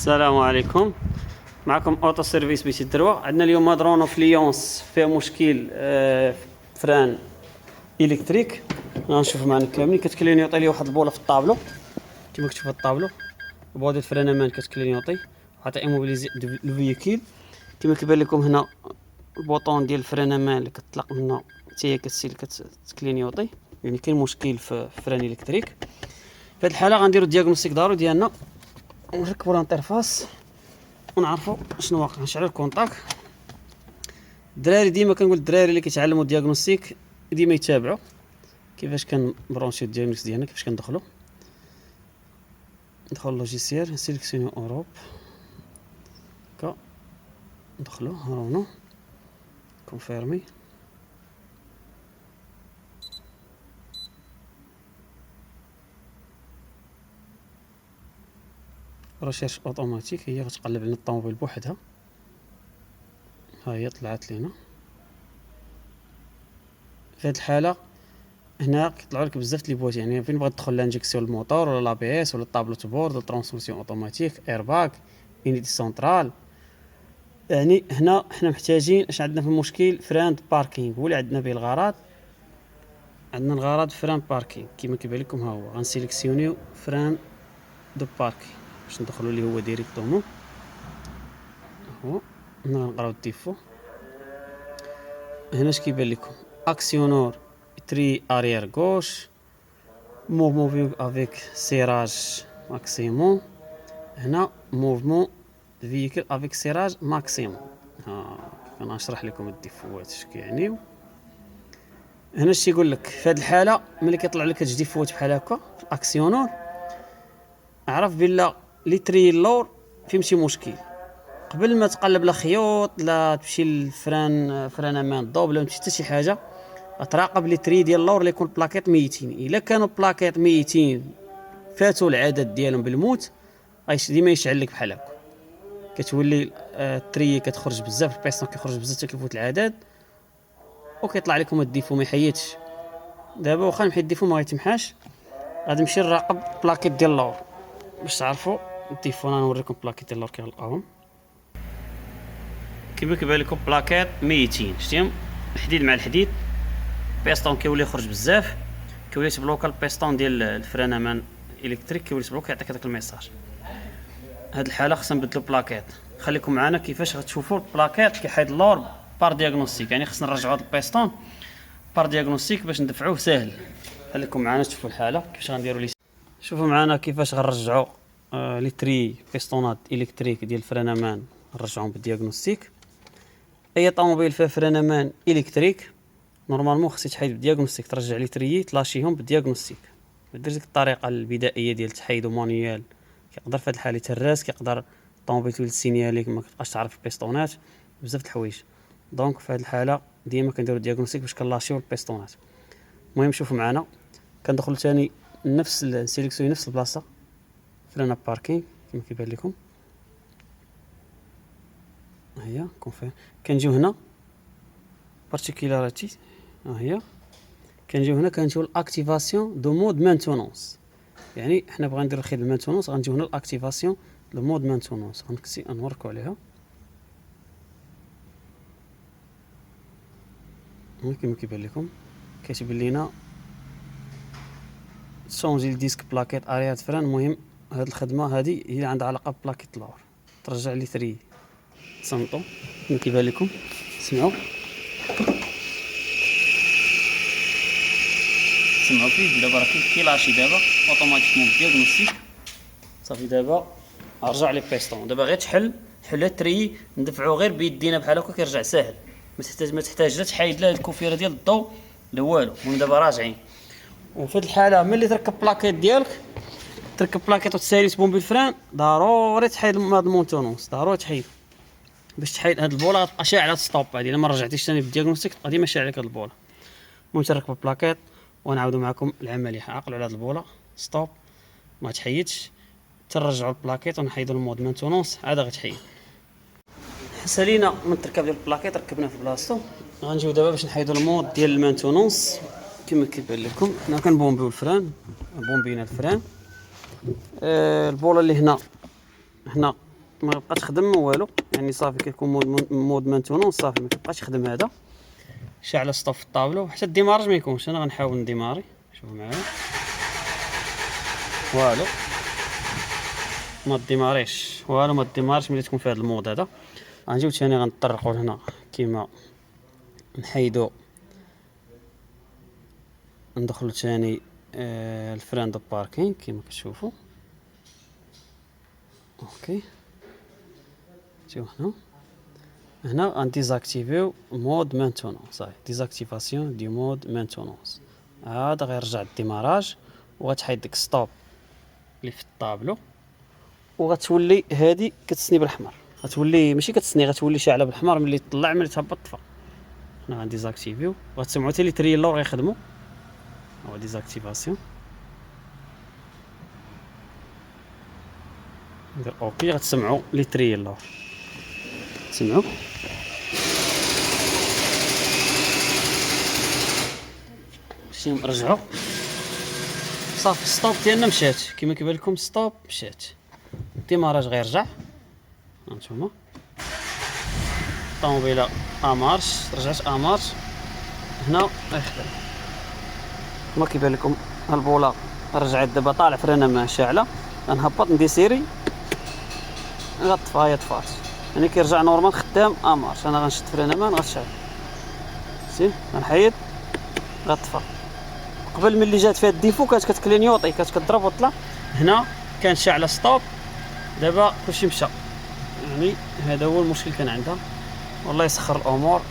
السلام عليكم. معكم اوتو سيرفيس بيت الدروة. عندنا اليوم مادرونو في ليونس فيها مشكل فران الكتريك. غنشوفوا معنا كاملين. كتكلينيوطي لي واحد البوله في الطابلو كما كتشوفوا في الطابلو، بوادي الفران كتكلينيوطي عطي ايموبيليزي لو فييكول كما كيبان لكم هنا. البوطون ديال الفران اللي كتطلق منها حتى هي كتسيل كتكلينيوطي، يعني كاين مشكل في فران الكتريك. في هذه الحاله غنديروا الدياغنوستيك ضروري ديالنا ونركبوا الانترفاس ونعرفوا شنو واقع. نشعلوا الكونتاك. الدراري ديما كنقول الدراري اللي كيتعلموا الدياغنوستيك ديما يتابعوا كيفاش كنبرونشيو الدياغنوستيك ديالنا، كيفاش كندخلوا. ندخل لوجيسيال سيليكسيونيو اوروب كا ندخلوا هارونا كونفيرمي. ريشيرش اوتوماتيك هي غتقلب لنا الطوموبيل بوحدها. ها هي طلعت لينا. في هذه الحاله هنا كيطلعوا لك بزاف لي بوات، يعني فين بغيت تدخل لانجيكسيون الموتور ولا لا بي اس ولا طابلو بورد ولا ترانسميسيون اوتوماتيك ايرباك يونيتي سنترال. يعني هنا حنا محتاجين اش عندنا في المشكل فران باركينغ هو اللي عندنا به الغرض. عندنا الغرض فران باركينغ كما كيبان لكم. ها هو غنسيليكسيونيو فران دو باركينغ باش ندخلوا اللي هو ديريكتومون. هو هنا غنقراو الديفو. هنا اش كيبان لكم اكسيونور تري اريير غوش موفمون افيك سيراج ماكسيموم. هنا موفمون فييكل افيك سيراج ماكسيموم. ها انا نشرح لكم الديفوات اش كيعنيو. هنا اش يقول لك في هذه الحاله ملي كيطلع لك هاد ديفوات بحال هكا في الاكسيونور اعرف بلا لي تري اللور فيه شي مشكل. قبل ما تقلب لا خيوط لا تمشي للفران فران امان ضوب لا تمشي حتى شي حاجه، تراقب لي تري ديال اللور اللي يكون بلاكيت ميتين. الا كانوا بلاكيت ميتين فاتوا العدد ديالهم بالموت ديما يشعل لك بحال هكا. كتولي التري كتخرج بزاف، البيستون كيخرج بزاف حتى كيفوت العدد وكيطلع لكم الديفو ما يحيدش. دابا واخا نمحي الديفو ما غيتمحاش، غادي نمشي نراقب بلاكيت ديال اللور باش تعرفوا الديفو. انا نوريكم بلاكيت ديال اللور كنلقاهم كيما كيبان لكم بلاكيت ميتين. شتيهم الحديد مع الحديد، البيستون كيولي يخرج بزاف، كيولي تبلوكا البيستون ديال الفران امان الكتريك كيولي تبلوكا يعطيك هذاك الميساج. هاد الحاله خصنا نبدلو بلاكيت. خليكم معنا كيفاش غتشوفوا البلاكيت كيحيد اللور بار دياغنوستيك، يعني خصنا نرجعوا هاد البيستون بار دياغنوستيك باش ندفعوه ساهل. خليكم معنا تشوفوا الحاله كيفاش غنديروا لي. شوفوا معنا كيفاش غنرجعوا لي تري بيستونات الكتريك ديال الفران امان نرجعوهم بالدياغنوستيك. اي طوموبيل فيها فران امان الكتريك نورمالمون خصك تحيد بالدياغنوستيك، ترجع لي تريي تلاشيهم بالدياغنوستيك. ما ديرش ديك الطريقه البدائيه ديال تحيدو مانيوال. كيقدر في هذه الحاله يتهرس، كيقدر الطوموبيل تولي سينياليك ما كتبقاش تعرف البيستونات بزاف د الحوايج. دونك في هذه الحاله ديما كنديروا الدياغنوستيك باش كنلاشيو البيستونات. المهم شوفوا معنا كندخلوا ثاني نفس سيليكسيوني نفس البلاصه فران باركينغ كما كيبان لكم. ها هي كونفير. كنجيو هنا بارتيكولاريتي. ها هي كنجيو هنا كنجيو الاكتيفاسيون دو مود مانتونونس. يعني حنا بغا نديرو الخدمه مانتونونس غنجيو هنا الاكتيفاسيون دو مود مانتونونس غنوركو عليها. كما كيبان لكم كيتبان لينا شونجي الديسك بلاكيت اريات فران. المهم هاد الخدمه هادي هي عندها علاقه بلاكيت لور. ترجع لي 3 صنطو كما كيبان لكم. سمعوا فيه دابا راه كيلاشي دابا اوتوماتيكمون دياغنوستيك صافي. دابا رجع لي بيستون. دابا غير تحل التري ندفعو غير بيدينا بحال هكا كيرجع ساهل. ما تحتاج لا تحايد لا الكوفيره ديال الضوء لا والو. المهم دابا راجعين. وفي هذه الحاله ملي تركب بلاكيت ديالك تركب بلاكيت وتسالي طوموبيل فران ضروري تحيد هاد المونتونونس. ضروري تحيد باش تحيد هاد البوله غتبقى شاعله ستوب. هادي الا ما رجعتيش ثاني بالدياغنوستيك تبقى ديما شاعله هاد البوله. المهم تركب البلاكيت ونعاودوا معكم العمليه. عقلوا على هاد البوله ستوب ما تحيدش، ترجعوا البلاكيت ونحيدوا المود مانتونونس عاد غتحيد. سالينا من تركب ديال البلاكيت ركبنا في بلاصتو. غنجيو دابا باش نحيدوا المود ديال المانتونونس كما كيبان لكم. حنا كنبومبيو الفران، بومبينا الفران. البوله اللي هنا ما بقاش تخدم والو، يعني صافي كيكون مود مانتونونس صافي ما كيبقاش يخدم هذا. شاعله ستوب في الطابلو حتى الديمارج ما يكونش. انا غنحاول نديماري، شوفوا معايا. والو ما ديماريش والو، ما ديمارش ملي تكون في هذا المود هذا. غنجيو ثاني غنطرقوا هنا كيما نحيدو، ندخلو ثاني الفران دو باركينغ كيما كتشوفوا. اوكي شوف هنا غنديزاكتيفيو مود مانتونون. صافي ديزاكتيفاسيون دي مود مانتونونس. هذا غيرجع الديماراج وغتحيد ديك ستوب اللي في الطابلو، وغتولي هادي كتسني بالاحمر. غتولي ماشي كتسني، غتولي شاعله بالاحمر ملي تطلع ملي تهبط طفى. هنا غنديزاكتيفيو وغتسمعوا حتى لي تريلور غيخدموا. هو ديزاكتيفاسيون ندير اوكي، غتسمعوا لي تريلور تسمعوا. شتي نرجعوا صافي ستوب ديالنا مشات كيما كيبان لكم. ستوب مشات، الديماراج غيرجع. هانتوما الطوموبيله امارش رجعت امارش. هنا غيخدم كما كيبان لكم. البوله رجعت دابا طالع فرانه ما شاعله. غنهبط ندير سيري غطفى، هي طفات يعني كيرجع نورمال خدام امارش. انا غنشد فرانه مان غتشعل سي، غنحيد غطفى. قبل ملي جات فيها الديفو كانت كتكلينيوطي، كانت كضرب وطلع. هنا كانت شاعله ستوب، دابا كلشي مشى. يعني هذا هو المشكل كان عندها. والله يسخر الامور.